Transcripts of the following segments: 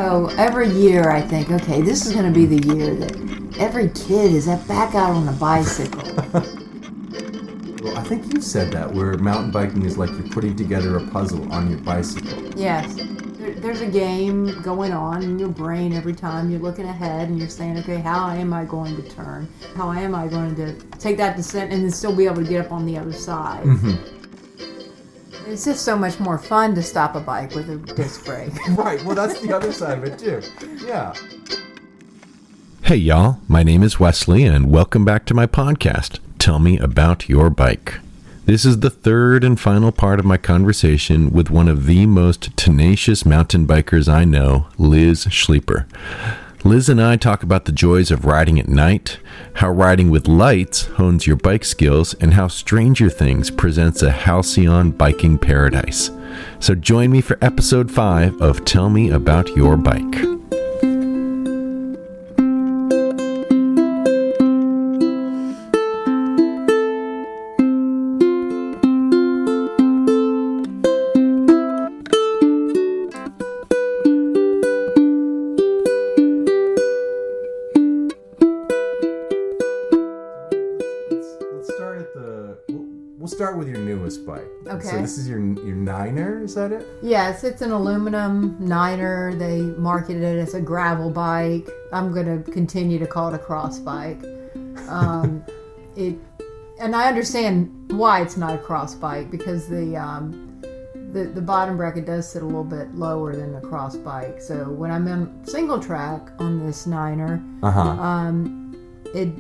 every year I think, okay, this is going to be the year that every kid is back out on a bicycle. Well, I think you said that, where mountain biking is like you're putting together a puzzle on your bicycle. Yes. There's a game going on in your brain every time you're looking ahead and you're saying, okay, how am I going to turn? How am I going to take that descent and then still be able to get up on the other side? Mm-hmm. It's just so much more fun to stop a bike with a disc brake. Right, well, that's the other side of it, too. Yeah. Hey, y'all. My name is Wesley, and welcome back to my podcast, Tell Me About Your Bike. This is the third and final part of my conversation with one of the most tenacious mountain bikers I know, Liz Schleeper. Liz and I talk about the joys of riding at night, how riding with lights hones your bike skills, and how Stranger Things presents a halcyon biking paradise. So join me for episode 5 of Tell Me About Your Bike. We'll start with your newest bike. Okay. So this is your Niner, is that it? Yes, it's an aluminum Niner. They marketed it as a gravel bike. I'm going to continue to call it a cross bike. And I understand why it's not a cross bike, because the bottom bracket does sit a little bit lower than a cross bike. So when I'm in single track on this Niner, it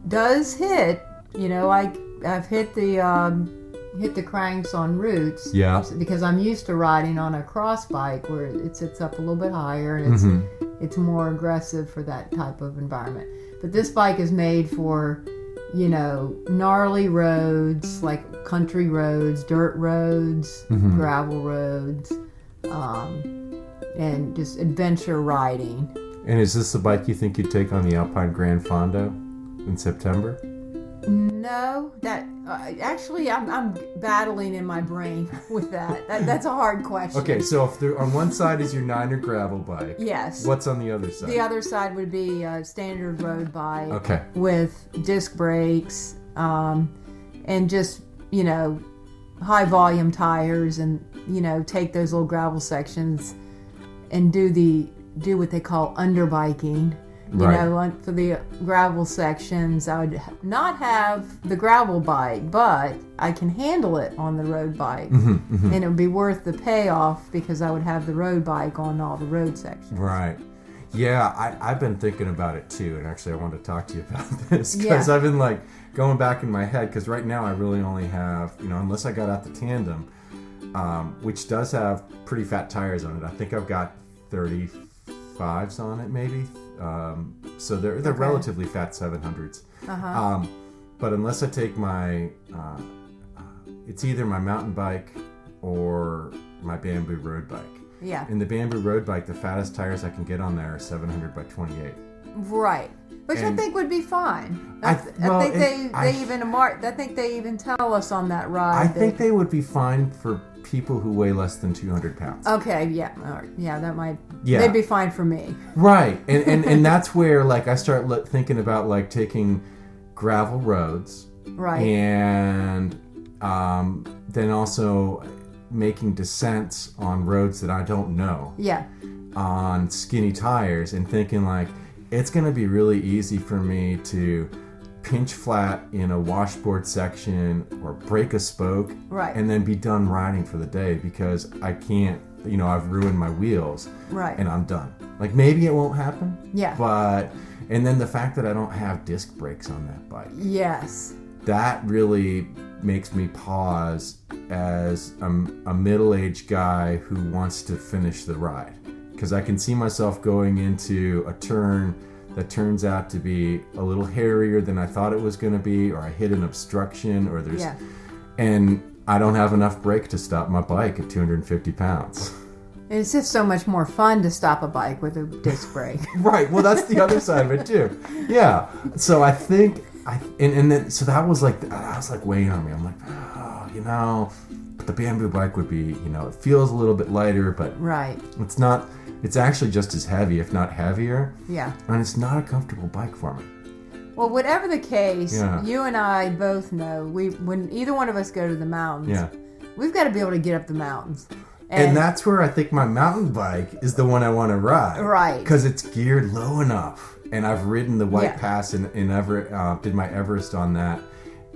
does hit. You know, I've hit the cranks on roots. Yeah. Because I'm used to riding on a cross bike where it sits up a little bit higher and it's more aggressive for that type of environment. But this bike is made for, you know, gnarly roads, like country roads, dirt roads, gravel roads, and just adventure riding. And is this the bike you think you'd take on the Alpine Gran Fondo in September? No, that actually I'm battling in my brain with that. That's a hard question. Okay, so if on one side is your Niner gravel bike, yes. What's on the other side? The other side would be a standard road bike, okay, with disc brakes, and just, you know, high volume tires, and, you know, take those little gravel sections and do what they call underbiking. You know, for the gravel sections, I would not have the gravel bike, but I can handle it on the road bike. And it would be worth the payoff because I would have the road bike on all the road sections. Right. Yeah, I've been thinking about it too, and actually I wanted to talk to you about this because I've been like going back in my head, because right now I really only have, you know, unless I got out the Tandem, which does have pretty fat tires on it. I think I've got 35s on it, maybe. So they're relatively fat 700s. But unless I take my, it's either my mountain bike or my Bamboo road bike. Yeah. In the Bamboo road bike, the fattest tires I can get on there are 700 by 28. Right. Which I think would be fine. I think they even tell us on that ride. I think they would be fine for people who weigh less than 200 pounds. Okay, yeah. That might... Yeah. They'd be fine for me. Right. And that's where, like, I start thinking about, like, taking gravel roads. Right. And then also making descents on roads that I don't know. Yeah. On skinny tires, and thinking, like, it's going to be really easy for me to pinch flat in a washboard section or break a spoke, right, and then be done riding for the day, because I can't, you know, I've ruined my wheels, right, and I'm done. Like, maybe it won't happen, yeah, but, and then the fact that I don't have disc brakes on that bike, yes, that really makes me pause as a middle-aged guy who wants to finish the ride, because I can see myself going into a turn that turns out to be a little hairier than I thought it was going to be, or I hit an obstruction, or there's, and I don't have enough brake to stop my bike at 250 pounds. It's just so much more fun to stop a bike with a disc brake. Right. Well, that's the other side of it too. Yeah. So I think and then so that was like weighing on me. I'm like, oh, you know, but the Bamboo bike would be, you know, it feels a little bit lighter, but right. It's not it's actually just as heavy, if not heavier. Yeah. And it's not a comfortable bike for me. Well, whatever the case, you and I both know when either one of us go to the mountains, we've got to be able to get up the mountains. And that's where I think my mountain bike is the one I want to ride. Right. Because it's geared low enough. And I've ridden the White Pass in Everett, did my Everest on that.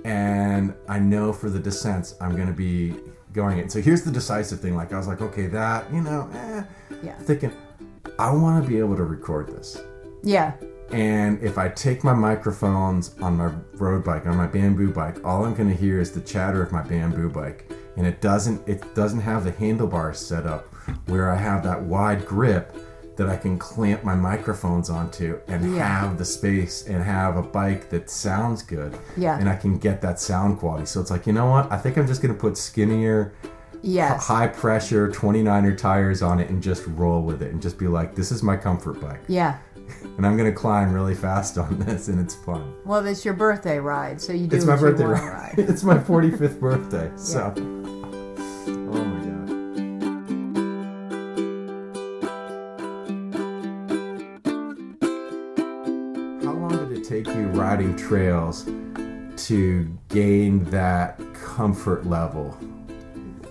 And I know for the descents, I'm going to be going it. So here's the decisive thing. Like, I was like, okay, that, thinking, I want to be able to record this. Yeah. And if I take my microphones on my road bike, on my bamboo bike, all I'm going to hear is the chatter of my bamboo bike. And it doesn't have the handlebars set up where I have that wide grip that I can clamp my microphones onto and have the space and have a bike that sounds good. Yeah. And I can get that sound quality. So it's like, you know what? I think I'm just going to put skinnier, high pressure 29er tires on it and just roll with it and just be like, this is my comfort bike. Yeah. And I'm going to climb really fast on this, and it's fun. Well, it's your birthday ride, so you do it's what my birthday you want ride. to ride. It's my 45th birthday, so. Oh my God. How long did it take you riding trails to gain that comfort level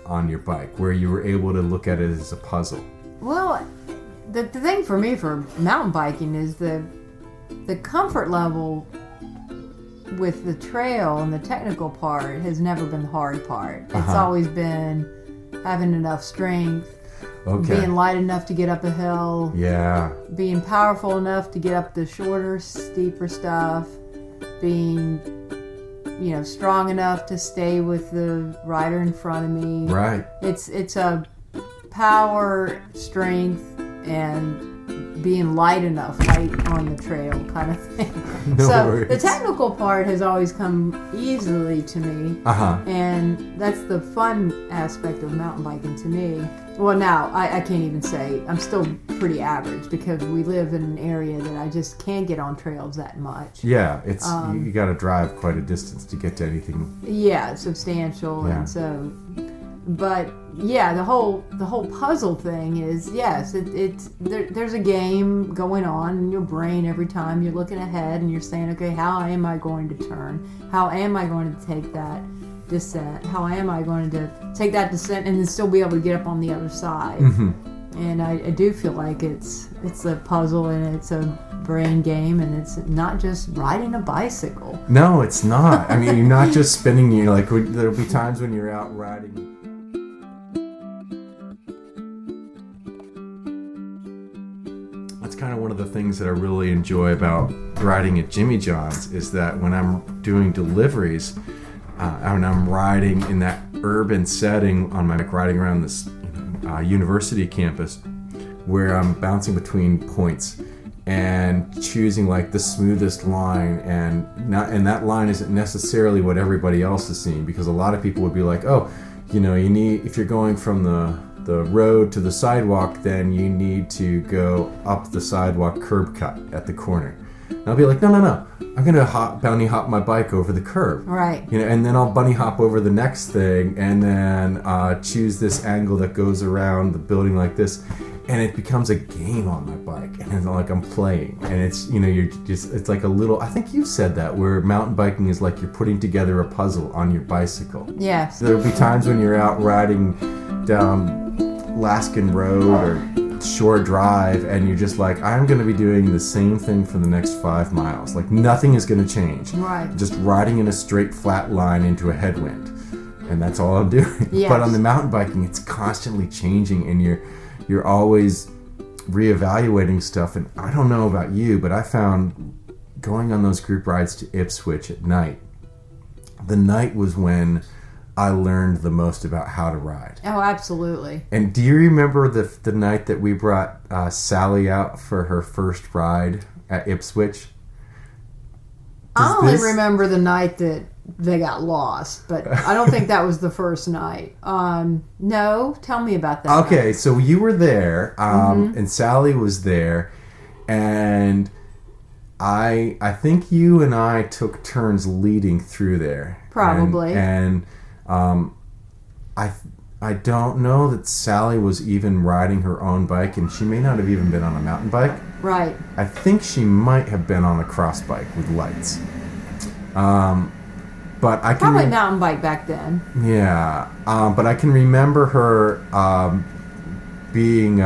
on your bike, where you were able to look at it as a puzzle? Well, the thing for me for mountain biking is the comfort level with the trail and the technical part has never been the hard part. It's always been having enough strength, being light enough to get up a hill, being powerful enough to get up the shorter, steeper stuff, being strong enough to stay with the rider in front of me. Right. It's a power, strength, and being light on the trail kind of thing. Worries. The technical part has always come easily to me. And that's the fun aspect of mountain biking to me. Well, now, I can't even say, I'm still pretty average because we live in an area that I just can't get on trails that much. Yeah, it's you got to drive quite a distance to get to anything. Yeah, substantial, and so... But yeah, the whole puzzle thing is there's a game going on in your brain every time you're looking ahead and you're saying, okay, how am I going to turn? How am I going to take that descent? How am I going to take that descent and then still be able to get up on the other side? And I do feel like it's a puzzle and it's a brain game, and it's not just riding a bicycle. No, it's not. I mean, you're not just spinning. There'll be times when you're out riding. Kind of one of the things that I really enjoy about riding at Jimmy John's is that when I'm doing deliveries and I'm riding in that urban setting on my bike, riding around this university campus where I'm bouncing between points and choosing like the smoothest line, and that line isn't necessarily what everybody else is seeing, because a lot of people would be like, oh, you need, if you're going from the road to the sidewalk, then you need to go up the sidewalk curb cut at the corner. And I'll be like, no, I'm gonna bunny hop my bike over the curb, right? And then I'll bunny hop over the next thing, and then choose this angle that goes around the building like this, and it becomes a game on my bike, and it's like I'm playing, and it's it's like a little. I think you said that, where mountain biking is like you're putting together a puzzle on your bicycle. Yes. There'll be times when you're out riding down Laskin Road or Shore Drive, and you're just like, I'm going to be doing the same thing for the next 5 miles. Like, nothing is going to change. Right. Just riding in a straight, flat line into a headwind. And that's all I'm doing. Yes. But on the mountain biking, it's constantly changing, and you're always reevaluating stuff. And I don't know about you, but I found going on those group rides to Ipswich at night, the night was when I learned the most about how to ride. Oh, absolutely. And do you remember the night that we brought Sally out for her first ride at Ipswich? I only remember the night that they got lost, but I don't think that was the first night. No, tell me about that. Okay, night. So you were there, and Sally was there, and I think you and I took turns leading through there. Probably. And I I don't know that Sally was even riding her own bike, and she may not have even been on a mountain bike. Right. I think she might have been on a cross bike with lights. But I can probably mountain bike back then. Yeah, but I can remember her being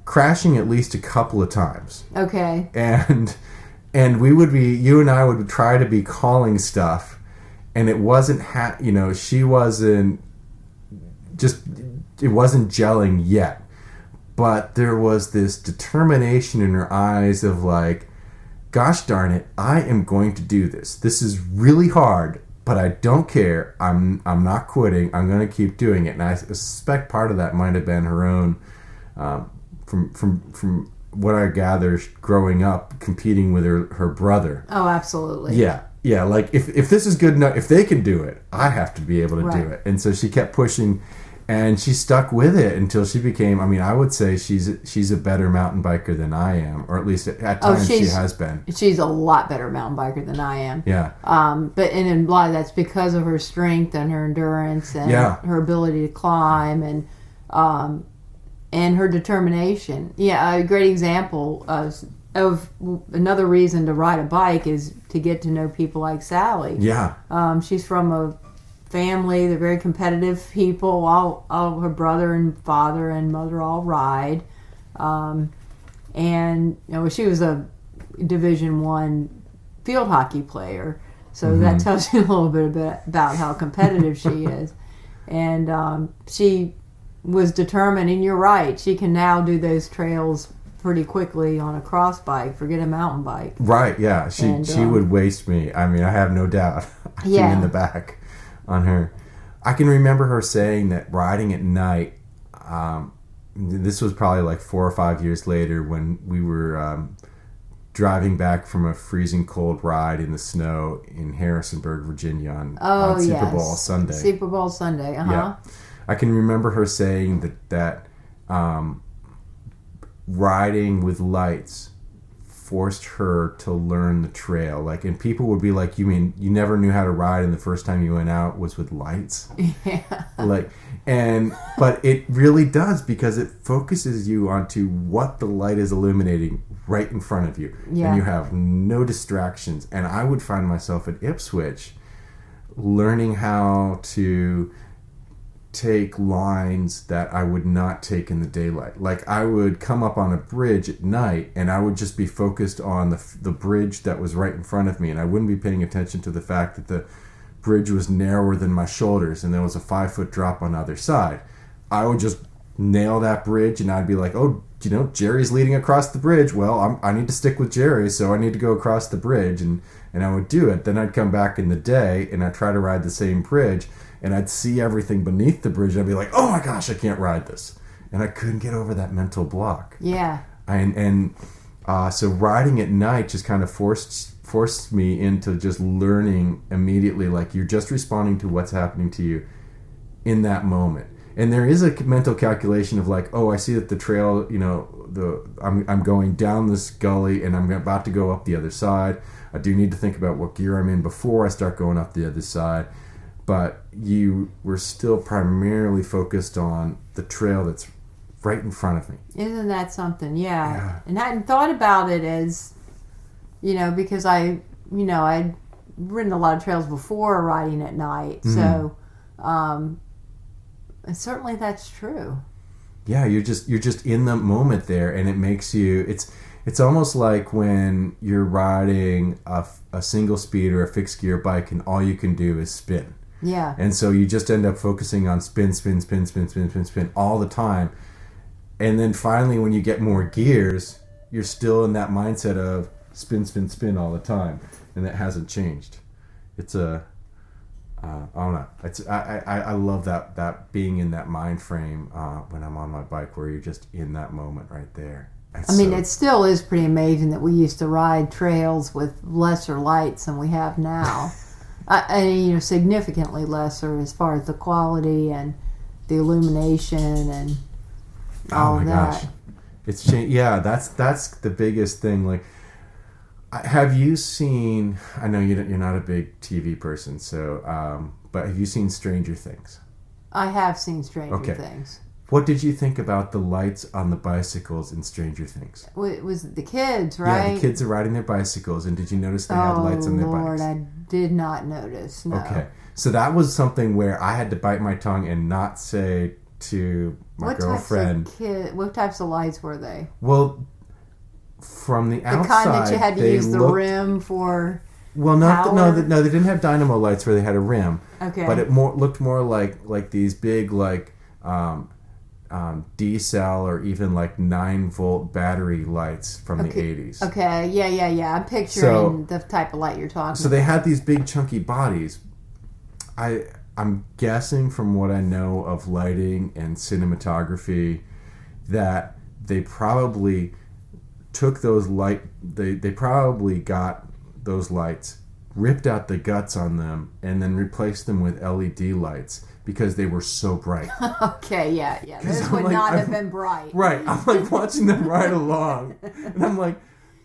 crashing at least a couple of times. Okay. And you and I would try to be calling stuff, and it wasn't she wasn't it wasn't gelling yet, but there was this determination in her eyes of like, gosh darn it, I am going to do this. This is really hard, but I don't care. I'm not quitting. I'm going to keep doing it. And I suspect part of that might have been her own, from what I gathered, growing up, competing with her brother. Oh, absolutely. Yeah. Like if this is good enough, if they can do it, I have to be able to do it. And so she kept pushing. And she stuck with it until she became, I would say she's a better mountain biker than I am, or at least at times she has been. She's a lot better mountain biker than I am. Yeah. But in a lot of that's because of her strength and her endurance and her ability to climb and her determination. Yeah, a great example of another reason to ride a bike is to get to know people like Sally. Yeah. She's from a family, they're very competitive people. All her brother and father and mother all ride, and she was a Division I field hockey player, so that tells you a little bit about how competitive she is. And she was determined, and you're right, she can now do those trails pretty quickly on a cross bike, forget a mountain bike. Right, yeah. She would waste me. I have no doubt. I'd be in the back on her. I can remember her saying that riding at night, this was probably like 4 or 5 years later when we were driving back from a freezing cold ride in the snow in Harrisonburg, Virginia on Super Bowl Sunday. Super Bowl Sunday, Yeah. I can remember her saying that riding with lights forced her to learn the trail. And people would be like, you mean you never knew how to ride and the first time you went out was with lights? Yeah. But it really does, because it focuses you onto what the light is illuminating right in front of you. Yeah. And you have no distractions. And I would find myself at Ipswich learning how to take lines that I would not take in the daylight. Like I would come up on a bridge at night and I would just be focused on the bridge that was right in front of me, and I wouldn't be paying attention to the fact that the bridge was narrower than my shoulders and there was a 5-foot drop on the other side. I would just nail that bridge and I'd be like, oh, Jerry's leading across the bridge. Well, I need to stick with Jerry, so I need to go across the bridge, and I would do it. Then I'd come back in the day and I'd try to ride the same bridge, and I'd see everything beneath the bridge, and I'd be like, oh my gosh, I can't ride this. And I couldn't get over that mental block. Yeah. So riding at night just kind of forced me into just learning immediately, like you're just responding to what's happening to you in that moment. And there is a mental calculation of like, oh, I see that the trail, I'm going down this gully and I'm about to go up the other side. I do need to think about what gear I'm in before I start going up the other side. But you were still primarily focused on the trail that's right in front of me. Isn't that something? Yeah. And I hadn't thought about it as, because I'd ridden a lot of trails before riding at night. Mm-hmm. So, and certainly that's true. Yeah, you're just in the moment there, and it makes you. It's almost like when you're riding a single speed or a fixed gear bike, and all you can do is spin. Yeah. And so you just end up focusing on spin all the time. And then finally, when you get more gears, you're still in that mindset of spin all the time. And that hasn't changed. It's I don't know. I love that being in that mind frame when I'm on my bike, where you're just in that moment right there. It still is pretty amazing that we used to ride trails with lesser lights than we have now. Significantly lesser as far as the quality and the illumination and all of that. Gosh. It's changed. Yeah, that's the biggest thing. Like, Have you seen? I know you're not a big TV person, so but have you seen Stranger Things? I have seen Stranger Things. What did you think about the lights on the bicycles in Stranger Things? It was the kids, right? Yeah, the kids are riding their bicycles, and did you notice they had lights on their bikes? I did not notice. No. Okay, so that was something where I had to bite my tongue and not say to my girlfriend. What types of lights were they? Well, from the outside, the kind that you had to use the rim for. Well, no, they didn't have dynamo lights where they had a rim. Okay, but it looked more like these big D-cell or even 9-volt battery lights from the 80s. Okay, yeah. I'm picturing the type of light you're talking about. So they had these big chunky bodies. I'm guessing from what I know of lighting and cinematography that they probably took those they probably got those lights, ripped out the guts on them, and then replaced them with LED lights because they were so bright. Okay, yeah. Those would not have been bright. Right. I'm watching them ride along, and I'm like,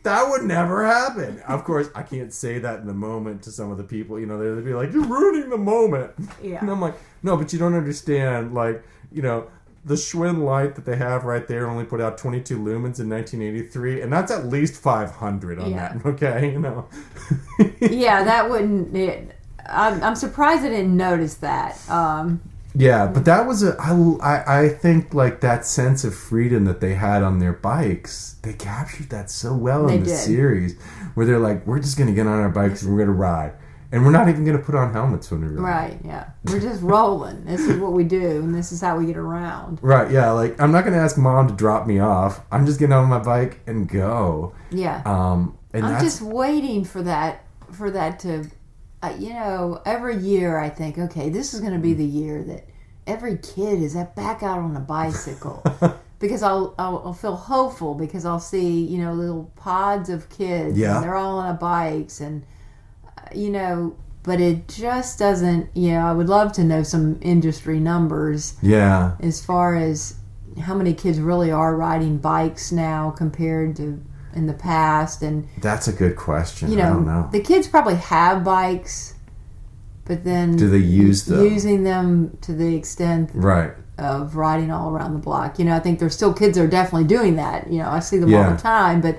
that would never happen. Of course, I can't say that in the moment to some of the people. They'd be like, you're ruining the moment. Yeah. And I'm like, no, but you don't understand. The Schwinn light that they have right there only put out 22 lumens in 1983, and that's at least 500 on that. Okay, Yeah, that wouldn't. I'm surprised I didn't notice that. Yeah, but that was I think that sense of freedom that they had on their bikes, they captured that so well in the series, where they're like, we're just going to get on our bikes and we're going to ride. And we're not even going to put on helmets when we ride. Right, yeah. We're just rolling. This is what we do, and this is how we get around. Right, yeah. I'm not going to ask Mom to drop me off. I'm just getting on my bike and go. Yeah. And I'm just waiting for that to... every year I think, okay, this is going to be the year that every kid is back out on a bicycle. Because I'll feel hopeful because I'll see, little pods of kids. Yeah. And they're all on bikes and, but it just doesn't, I would love to know some industry numbers. Yeah. As far as how many kids really are riding bikes now compared to in the past. And that's a good question. I don't know. The kids probably have bikes, but then do they use them? Using them to the extent of riding all around the block. I think there's still kids that are definitely doing that. I see them all the time, but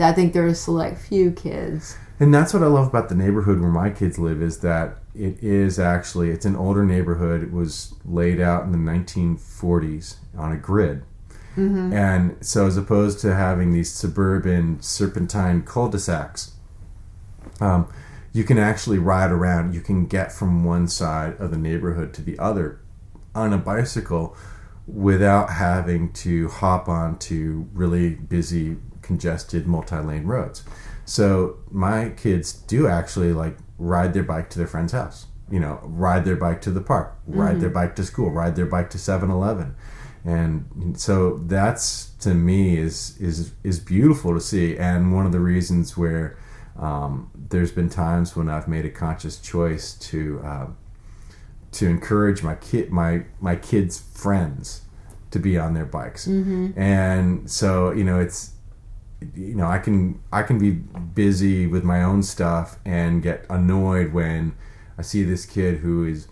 I think there are a select few kids. And that's what I love about the neighborhood where my kids live is that it's an older neighborhood. It was laid out in the 1940s on a grid. Mm-hmm. And so as opposed to having these suburban serpentine cul-de-sacs, you can actually ride around. You can get from one side of the neighborhood to the other on a bicycle without having to hop onto really busy, congested, multi-lane roads. So my kids do actually ride their bike to their friend's house. Ride their bike to the park, ride their bike to school, ride their bike to 7-Eleven. And so that's, to me, is beautiful to see, and one of the reasons where there's been times when I've made a conscious choice to encourage my kids' friends to be on their bikes. Mm-hmm. And so it's I can be busy with my own stuff and get annoyed when I see this kid who is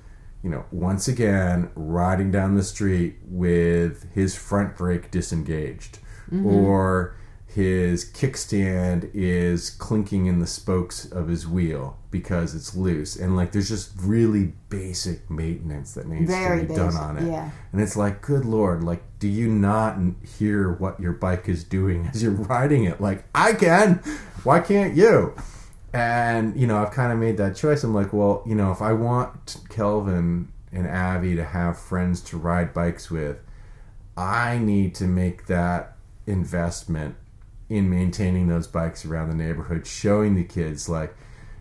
once again riding down the street with his front brake disengaged, or his kickstand is clinking in the spokes of his wheel because it's loose, and there's just really basic maintenance that needs to be done on it. Yeah. And it's good Lord, do you not hear what your bike is doing as you're riding it? I can, why can't you? And, I've kind of made that choice. I'm well, if I want Kelvin and Abby to have friends to ride bikes with, I need to make that investment in maintaining those bikes around the neighborhood, showing the kids,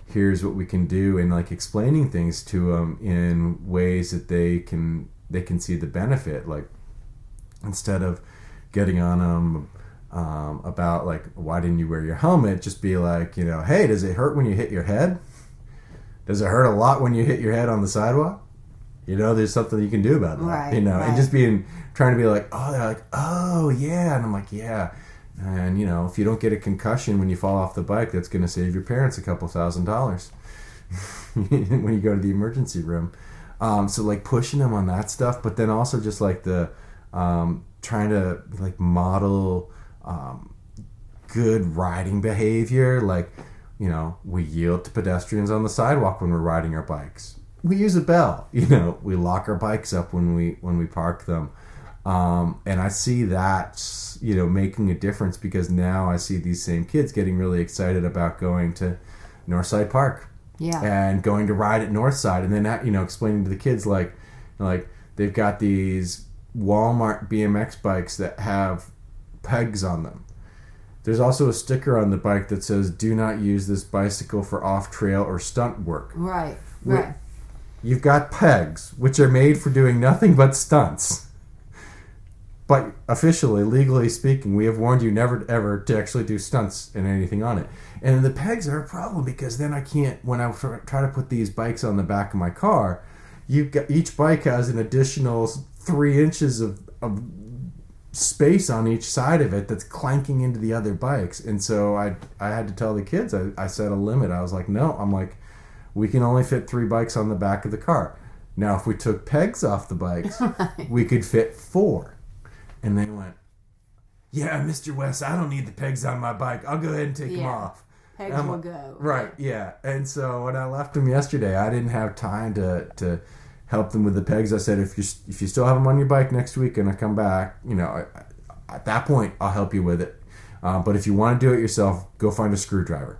here's what we can do, and, explaining things to them in ways that they can see the benefit. Instead of getting on them about why didn't you wear your helmet, just be hey, does it hurt when you hit your head? Does it hurt a lot when you hit your head on the sidewalk? There's something you can do about that. Right. And just trying to be oh, they're oh yeah, and I'm yeah, And, if you don't get a concussion when you fall off the bike, that's going to save your parents a couple $1,000 when you go to the emergency room. So like pushing them on that stuff, but then also just like the trying to like model good riding behavior. Like, we yield to pedestrians on the sidewalk when we're riding our bikes. We use a bell. We lock our bikes up when we park them. And I see that, making a difference, because now I see these same kids getting really excited about going to Northside Park. Yeah. And going to ride at Northside, and then explaining to the kids like they've got these Walmart BMX bikes that have pegs on them. There's also a sticker on the bike that says, "Do not use this bicycle for off-trail or stunt work." Right. You've got pegs, which are made for doing nothing but stunts. But officially, legally speaking, we have warned you never ever to actually do stunts and anything on it. And the pegs are a problem, because then I can't, when I try to put these bikes on the back of my car, each bike has an additional 3 inches of space on each side of it that's clanking into the other bikes. And so I had to tell the kids, I set a limit. I was like, no, we can only fit 3 bikes on the back of the car. Now, if we took pegs off the bikes, we could fit 4. And they went, "Yeah, Mr. West, I don't need the pegs on my bike. I'll go ahead and take them off. Pegs will go." Right, yeah. And so when I left them yesterday, I didn't have time to help them with the pegs. I said, if you still have them on your bike next week and I come back, at that point, I'll help you with it. But if you want to do it yourself, go find a screwdriver.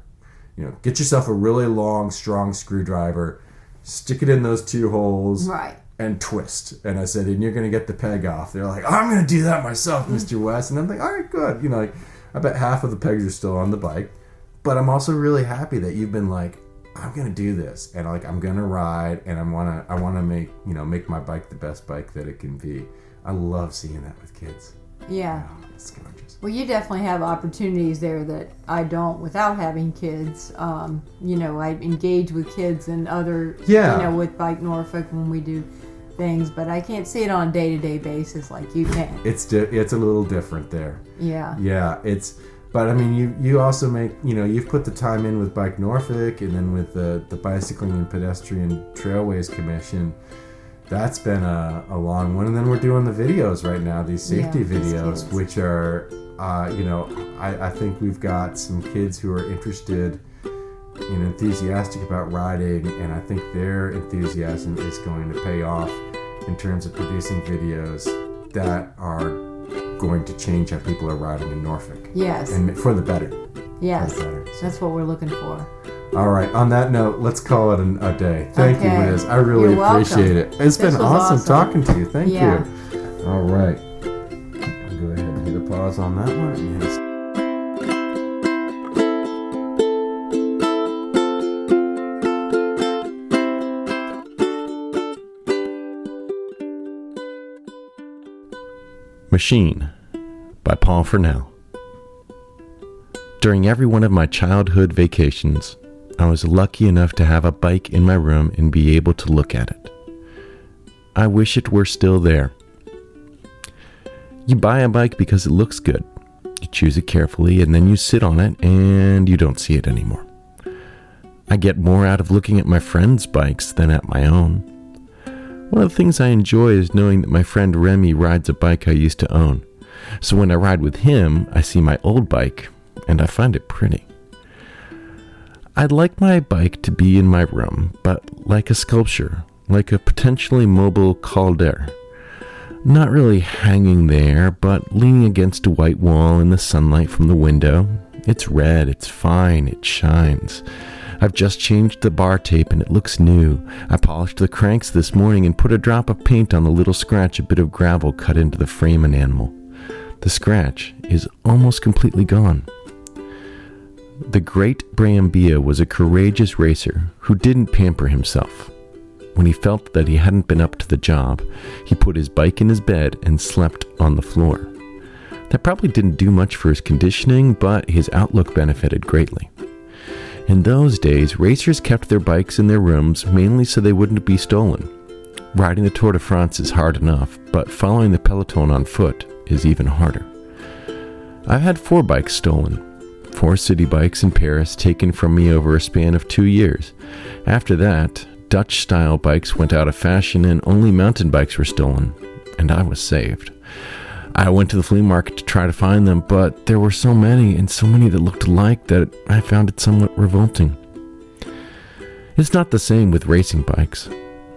Get yourself a really long, strong screwdriver, stick it in those 2 holes. Right. And twist. And I said, and you're going to get the peg off. They're like, I'm going to do that myself, Mr. West. And I'm like, all right, good. I bet half of the pegs are still on the bike. But I'm also really happy that you've been like, I'm going to do this. And I'm going to ride. And I want to make my bike the best bike that it can be. I love seeing that with kids. Yeah. Oh, it's gorgeous. Well, you definitely have opportunities there that I don't without having kids. I engage with kids and other, with Bike Norfolk when we do things, but I can't see it on a day-to-day basis like you can. It's a little different there. Yeah. Yeah, but I mean, you also make, you've put the time in with Bike Norfolk, and then with the Bicycling and Pedestrian Trailways Commission. That's been a long one. And then we're doing the videos right now, these safety videos, which are, I think we've got some kids who are interested and enthusiastic about riding, and I think their enthusiasm is going to pay off in terms of producing videos that are going to change how people are riding in Norfolk. Yes. And for the better. Yes. For the better. That's what we're looking for. All right. On that note, let's call it a day. Thank you, Liz. I really appreciate it. It's been awesome talking to you. Thank you. All right. I'll go ahead and hit a pause on that one. And hit a Machine by Paul Furnell. During every one of my childhood vacations, I was lucky enough to have a bike in my room and be able to look at it. I wish it were still there. You buy a bike because it looks good. You choose it carefully and then you sit on it and you don't see it anymore. I get more out of looking at my friends' bikes than at my own. One of the things I enjoy is knowing that my friend Remy rides a bike I used to own. So when I ride with him, I see my old bike, and I find it pretty. I'd like my bike to be in my room, but like a sculpture, like a potentially mobile caldera. Not really hanging there, but leaning against a white wall in the sunlight from the window. It's red, it's fine, it shines. I've just changed the bar tape and it looks new. I polished the cranks this morning and put a drop of paint on the little scratch a bit of gravel cut into the frame enamel. The scratch is almost completely gone. The great Brambilla was a courageous racer who didn't pamper himself. When he felt that he hadn't been up to the job, he put his bike in his bed and slept on the floor. That probably didn't do much for his conditioning, but his outlook benefited greatly. In those days, racers kept their bikes in their rooms mainly so they wouldn't be stolen. Riding the Tour de France is hard enough, but following the peloton on foot is even harder. I've had 4 bikes stolen. 4 city bikes in Paris taken from me over a span of 2 years. After that, Dutch-style bikes went out of fashion and only mountain bikes were stolen, and I was saved. I went to the flea market to try to find them, but there were so many, and so many that looked alike, that I found it somewhat revolting. It's not the same with racing bikes.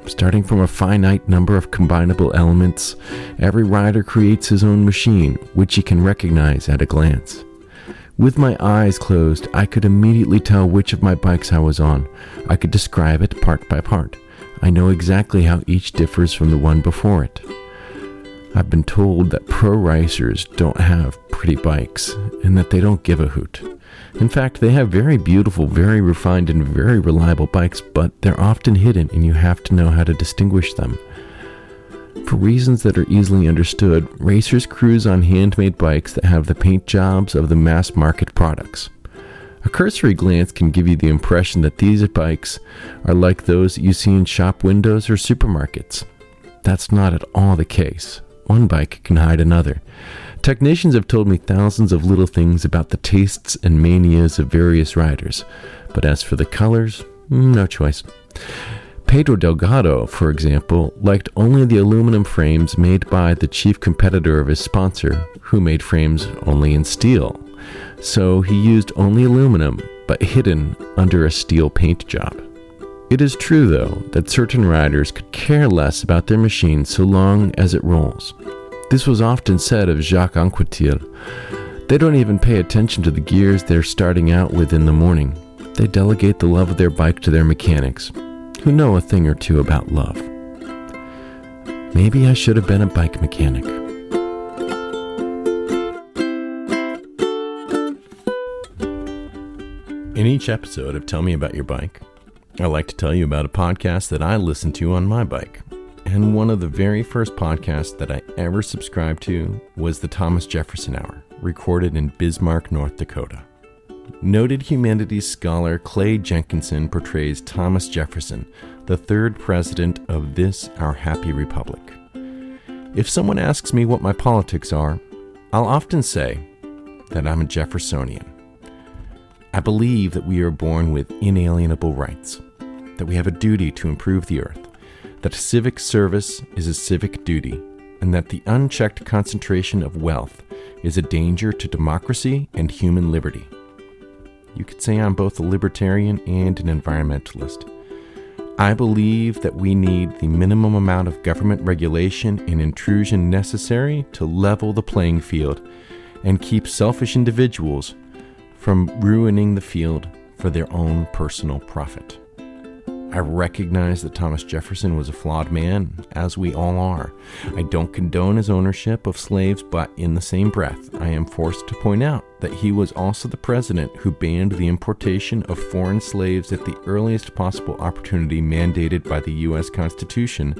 Starting from a finite number of combinable elements, every rider creates his own machine, which he can recognize at a glance. With my eyes closed, I could immediately tell which of my bikes I was on. I could describe it part by part. I know exactly how each differs from the one before it. I've been told that pro racers don't have pretty bikes, and that they don't give a hoot. In fact, they have very beautiful, very refined, and very reliable bikes, but they're often hidden, and you have to know how to distinguish them. For reasons that are easily understood, racers cruise on handmade bikes that have the paint jobs of the mass market products. A cursory glance can give you the impression that these bikes are like those that you see in shop windows or supermarkets. That's not at all the case. One bike can hide another. Technicians have told me thousands of little things about the tastes and manias of various riders, but as for the colors, no choice. Pedro Delgado, for example, liked only the aluminum frames made by the chief competitor of his sponsor, who made frames only in steel. So he used only aluminum, but hidden under a steel paint job. It is true, though, that certain riders could care less about their machine so long as it rolls. This was often said of Jacques Anquetil. They don't even pay attention to the gears they're starting out with in the morning. They delegate the love of their bike to their mechanics, who know a thing or two about love. Maybe I should have been a bike mechanic. In each episode of Tell Me About Your Bike, I like to tell you about a podcast that I listen to on my bike. And one of the very first podcasts that I ever subscribed to was the Thomas Jefferson Hour, recorded in Bismarck, North Dakota. Noted humanities scholar Clay Jenkinson portrays Thomas Jefferson, the 3rd president of this, our happy republic. If someone asks me what my politics are, I'll often say that I'm a Jeffersonian. I believe that we are born with inalienable rights, that we have a duty to improve the earth, that civic service is a civic duty, and that the unchecked concentration of wealth is a danger to democracy and human liberty. You could say I'm both a libertarian and an environmentalist. I believe that we need the minimum amount of government regulation and intrusion necessary to level the playing field and keep selfish individuals from ruining the field for their own personal profit. I recognize that Thomas Jefferson was a flawed man, as we all are. I don't condone his ownership of slaves, but in the same breath, I am forced to point out that he was also the president who banned the importation of foreign slaves at the earliest possible opportunity mandated by the U.S. Constitution,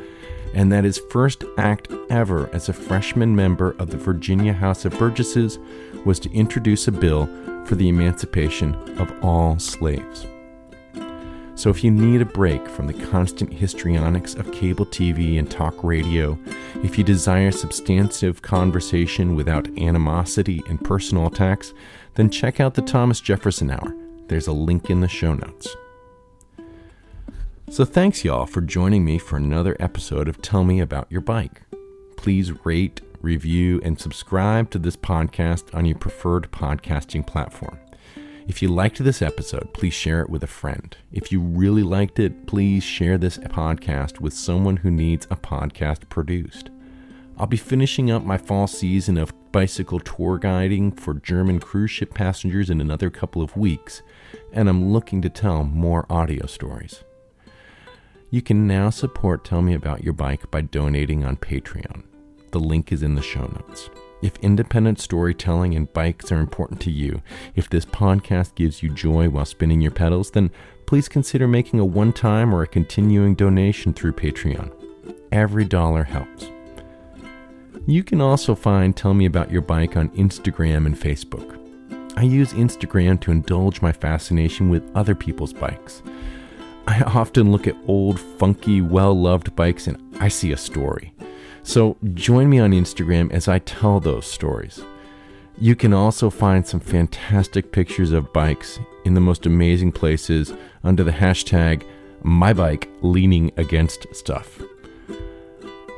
and that his first act ever as a freshman member of the Virginia House of Burgesses was to introduce a bill for the emancipation of all slaves. So if you need a break from the constant histrionics of cable TV and talk radio, if you desire substantive conversation without animosity and personal attacks, then check out the Thomas Jefferson Hour. There's a link in the show notes. So thanks y'all for joining me for another episode of Tell Me About Your Bike. Please rate, review, and subscribe to this podcast on your preferred podcasting platform. If you liked this episode, please share it with a friend. If you really liked it, please share this podcast with someone who needs a podcast produced. I'll be finishing up my fall season of bicycle tour guiding for German cruise ship passengers in another couple of weeks, and I'm looking to tell more audio stories. You can now support Tell Me About Your Bike by donating on Patreon. The link is in the show notes. If independent storytelling and bikes are important to you, if this podcast gives you joy while spinning your pedals, then please consider making a one-time or a continuing donation through Patreon. Every dollar helps. You can also find Tell Me About Your Bike on Instagram and Facebook. I use Instagram to indulge my fascination with other people's bikes. I often look at old, funky, well-loved bikes and I see a story. So join me on Instagram as I tell those stories. You can also find some fantastic pictures of bikes in the most amazing places under the hashtag #MyBikeLeaningAgainstStuff.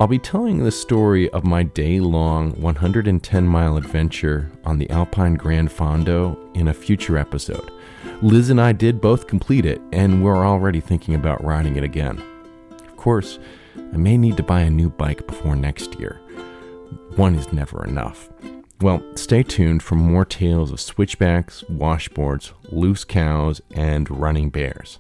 I'll be telling the story of my day-long 110-mile adventure on the Alpine Gran Fondo in a future episode. Liz and I did both complete it, and we're already thinking about riding it again. Of course, I may need to buy a new bike before next year. One is never enough. Well, stay tuned for more tales of switchbacks, washboards, loose cows, and running bears.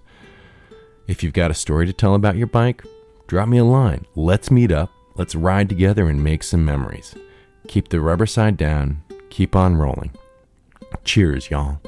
If you've got a story to tell about your bike, drop me a line. Let's meet up. Let's ride together and make some memories. Keep the rubber side down. Keep on rolling. Cheers, y'all.